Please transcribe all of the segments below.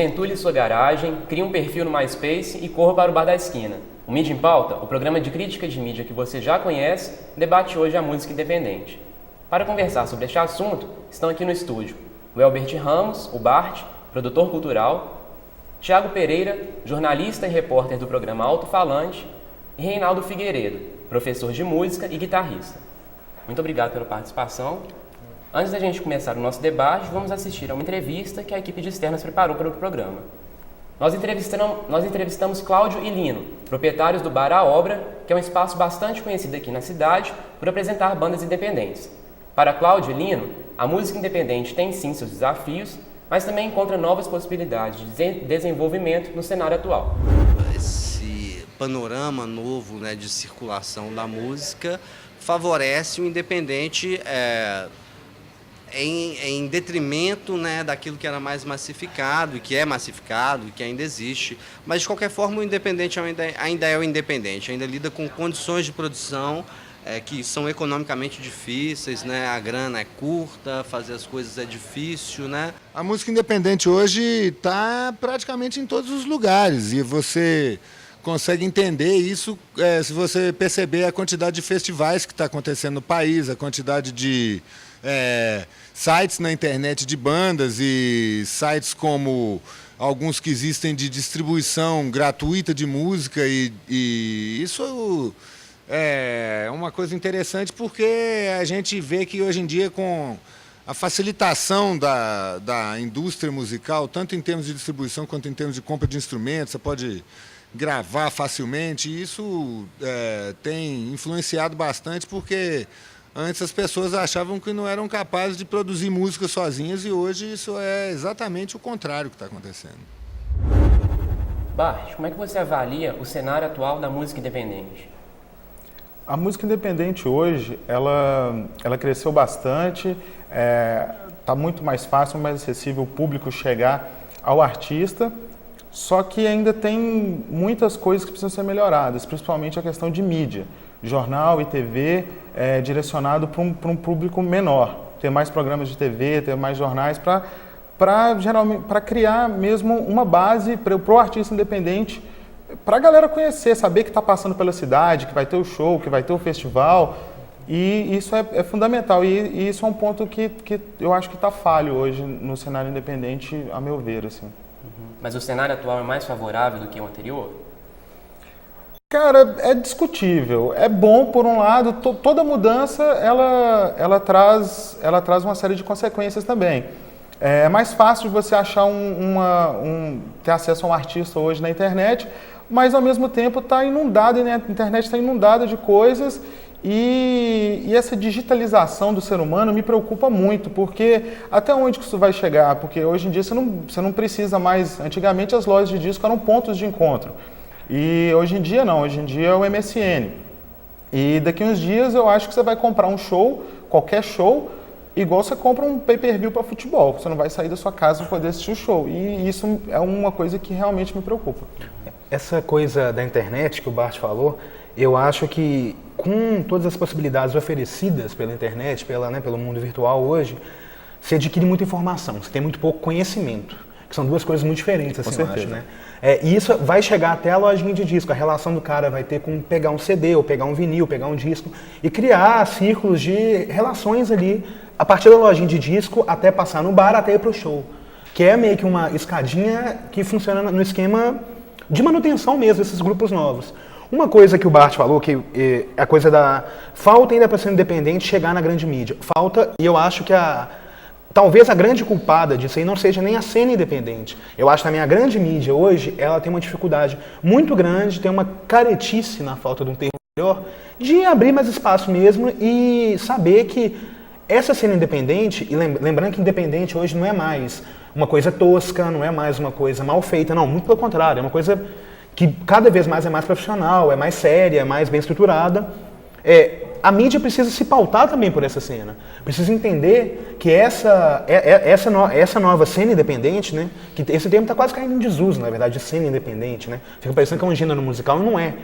Desventule sua garagem, crie um perfil no MySpace e corra para o Bar da Esquina. O Mídia em Pauta, o programa de crítica de mídia que você já conhece, debate hoje a música independente. Para conversar sobre este assunto, estão aqui no estúdio o Elbert Ramos, o Bart, produtor cultural, Thiago Pereira, jornalista e repórter do programa Alto Falante, e Reinaldo Figueiredo, professor de música e guitarrista. Muito obrigado pela participação. Antes da gente começar o nosso debate, vamos assistir a uma entrevista que a equipe de externas preparou para o programa. Nós entrevistamos Cláudio e Lino, proprietários do Bar A Obra, que é um espaço bastante conhecido aqui na cidade por apresentar bandas independentes. Para Cláudio e Lino, a música independente tem sim seus desafios, mas também encontra novas possibilidades de desenvolvimento no cenário atual. Esse panorama novo, né, de circulação da música favorece o independente em detrimento, né, daquilo que era mais massificado, e que é massificado, e que ainda existe. Mas, de qualquer forma, o independente ainda é o independente, ainda lida com condições de produção que são economicamente difíceis, né? A grana é curta, fazer as coisas é difícil, né? A música independente hoje está praticamente em todos os lugares, e você consegue entender isso se você perceber a quantidade de festivais que está acontecendo no país, a quantidade de sites na internet de bandas e sites como alguns que existem de distribuição gratuita de música, e isso é uma coisa interessante porque a gente vê que hoje em dia, com a facilitação da indústria musical, tanto em termos de distribuição quanto em termos de compra de instrumentos, você pode gravar facilmente, e isso tem influenciado bastante, porque antes as pessoas achavam que não eram capazes de produzir música sozinhas, e hoje isso é exatamente o contrário que está acontecendo. Bart, como é que você avalia o cenário atual da música independente? A música independente hoje, ela cresceu bastante, está muito mais fácil, mais acessível o público chegar ao artista, só que ainda tem muitas coisas que precisam ser melhoradas, principalmente a questão de mídia. Jornal e TV direcionado para um público menor, ter mais programas de TV, ter mais jornais, para criar mesmo uma base para o artista independente, para a galera conhecer, saber que está passando pela cidade, que vai ter o show, que vai ter o festival, e isso é fundamental, e isso é um ponto que eu acho que está falho hoje no cenário independente, a meu ver, assim. Mas o cenário atual é mais favorável do que o anterior? Cara, é discutível. É bom, por um lado, toda mudança ela traz uma série de consequências também. É mais fácil de você achar ter acesso a um artista hoje na internet, mas ao mesmo tempo está inundado, né? A internet está inundada de coisas, e essa digitalização do ser humano me preocupa muito, porque até onde que isso vai chegar? Porque hoje em dia você não precisa mais. Antigamente as lojas de disco eram pontos de encontro, e hoje em dia não, hoje em dia é o MSN. E daqui uns dias eu acho que você vai comprar um show, qualquer show, igual você compra um pay-per-view para futebol. Você não vai sair da sua casa para poder assistir o show. E isso é uma coisa que realmente me preocupa. Essa coisa da internet que o Bart falou, eu acho que com todas as possibilidades oferecidas pela internet, pelo mundo virtual hoje, você adquire muita informação, você tem muito pouco conhecimento, que são duas coisas muito diferentes, assim, eu acho, né? E isso vai chegar até a lojinha de disco, a relação do cara vai ter com pegar um CD, ou pegar um vinil, pegar um disco, e criar círculos de relações ali, a partir da lojinha de disco até passar no bar, até ir pro show. Que é meio que uma escadinha que funciona no esquema de manutenção mesmo, desses grupos novos. Uma coisa que o Bart falou, que é a coisa da falta ainda para ser independente chegar na grande mídia. Falta, e eu acho que talvez a grande culpada disso aí não seja nem a cena independente. Eu acho que também a grande mídia hoje, ela tem uma dificuldade muito grande, tem uma caretice, na falta de um termo melhor, de abrir mais espaço mesmo e saber que essa cena independente, e lembrando que independente hoje não é mais uma coisa tosca, não é mais uma coisa mal feita, não, muito pelo contrário, é uma coisa que cada vez mais é mais profissional, é mais séria, é mais bem estruturada. A mídia precisa se pautar também por essa cena, precisa entender que essa nova cena independente, né, que esse termo está quase caindo em desuso, na verdade, de cena independente, né, fica parecendo que é um gênero musical, e não é.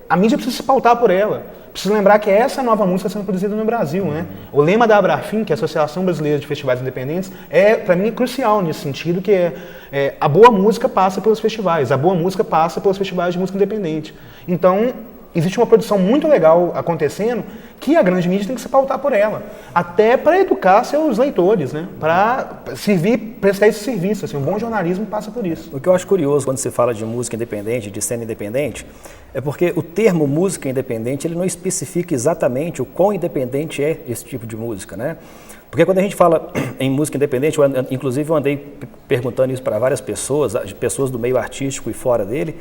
a mídia precisa se pautar por ela. Precisa lembrar que essa nova música sendo produzida no Brasil, né? O lema da Abrafim, que é a Associação Brasileira de Festivais Independentes, para mim, crucial nesse sentido, que a boa música passa pelos festivais, a boa música passa pelos festivais de música independente. Então, existe uma produção muito legal acontecendo que a grande mídia tem que se pautar por ela, até para educar seus leitores, né? Para prestar esse serviço. Assim, um bom jornalismo passa por isso. O que eu acho curioso quando se fala de música independente, de cena independente, é porque o termo música independente ele não especifica exatamente o quão independente é esse tipo de música, né? Porque quando a gente fala em música independente, inclusive eu andei perguntando isso para várias pessoas do meio artístico e fora dele,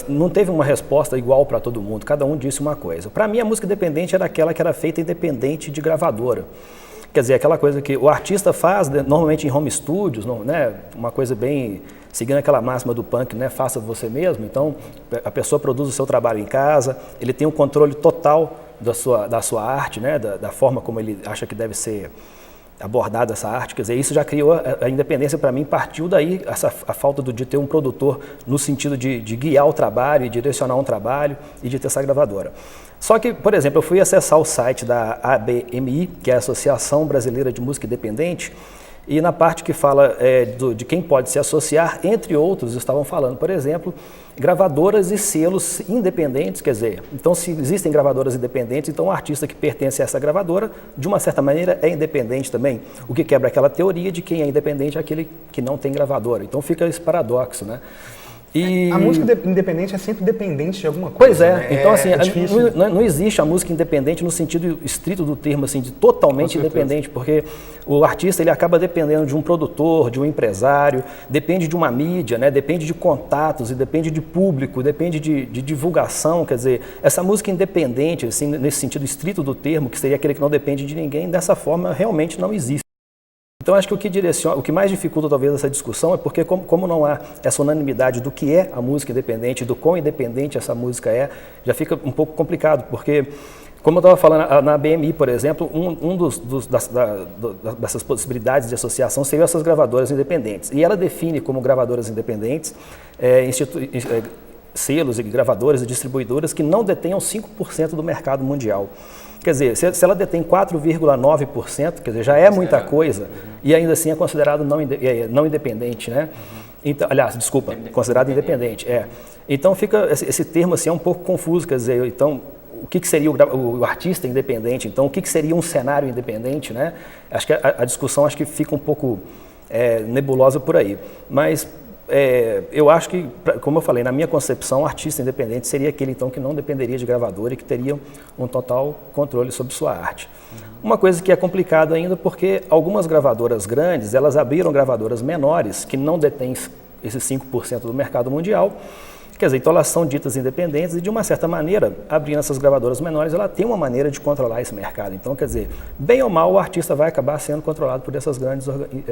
não teve uma resposta igual para todo mundo, cada um disse uma coisa. Para mim, a música independente era aquela que era feita independente de gravadora. Quer dizer, aquela coisa que o artista faz, normalmente em home studios, né, uma coisa bem seguindo aquela máxima do punk, né, faça você mesmo. Então, a pessoa produz o seu trabalho em casa, ele tem um controle total da sua arte, né, da forma como ele acha que deve ser abordada essa arte, quer dizer, isso já criou a independência para mim, partiu daí a falta de ter um produtor no sentido de guiar o trabalho e direcionar um trabalho e de ter essa gravadora. Só que, por exemplo, eu fui acessar o site da ABMI, que é a Associação Brasileira de Música Independente, e na parte que fala de quem pode se associar, entre outros, estavam falando, por exemplo, gravadoras e selos independentes, quer dizer, então se existem gravadoras independentes, então o artista que pertence a essa gravadora, de uma certa maneira, é independente também, o que quebra aquela teoria de quem é independente é aquele que não tem gravadora. Então fica esse paradoxo, né? A música independente é sempre dependente de alguma coisa. Pois é, né? Então assim, difícil. não existe a música independente no sentido estrito do termo, assim, de totalmente independente, porque o artista ele acaba dependendo de um produtor, de um empresário, depende de uma mídia, né? Depende de contatos, e depende de público, depende de divulgação, quer dizer, essa música independente, assim, nesse sentido estrito do termo, que seria aquele que não depende de ninguém, dessa forma realmente não existe. Então, acho que o que mais dificulta talvez essa discussão é porque como não há essa unanimidade do que é a música independente, do quão independente essa música já fica um pouco complicado, porque, como eu estava falando, na BMI, por exemplo, dessas possibilidades de associação seriam essas gravadoras independentes. E ela define como gravadoras independentes selos e gravadoras e distribuidoras que não detenham 5% do mercado mundial. Quer dizer, se ela detém 4,9%, quer dizer, já é muita coisa, e ainda assim é considerado não independente, né? Então, aliás, desculpa, considerado independente, Então fica, esse termo assim é um pouco confuso, quer dizer, então, o que seria o artista independente, então o que seria um cenário independente, né? Acho que a discussão acho que fica um pouco nebulosa por aí, mas eu acho que, como eu falei, na minha concepção, o artista independente seria aquele então que não dependeria de gravadora e que teria um total controle sobre sua arte. Uma coisa que é complicada ainda porque algumas gravadoras grandes, elas abriram gravadoras menores que não detêm esses 5% do mercado mundial. Quer dizer, então elas são ditas independentes e, de uma certa maneira, abrindo essas gravadoras menores, ela tem uma maneira de controlar esse mercado. Então, quer dizer, bem ou mal, o artista vai acabar sendo controlado por essas grandes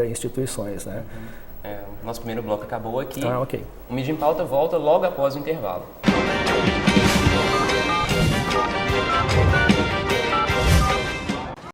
instituições, né? O nosso primeiro bloco acabou aqui. Ok. O Mídia em Pauta volta logo após o intervalo.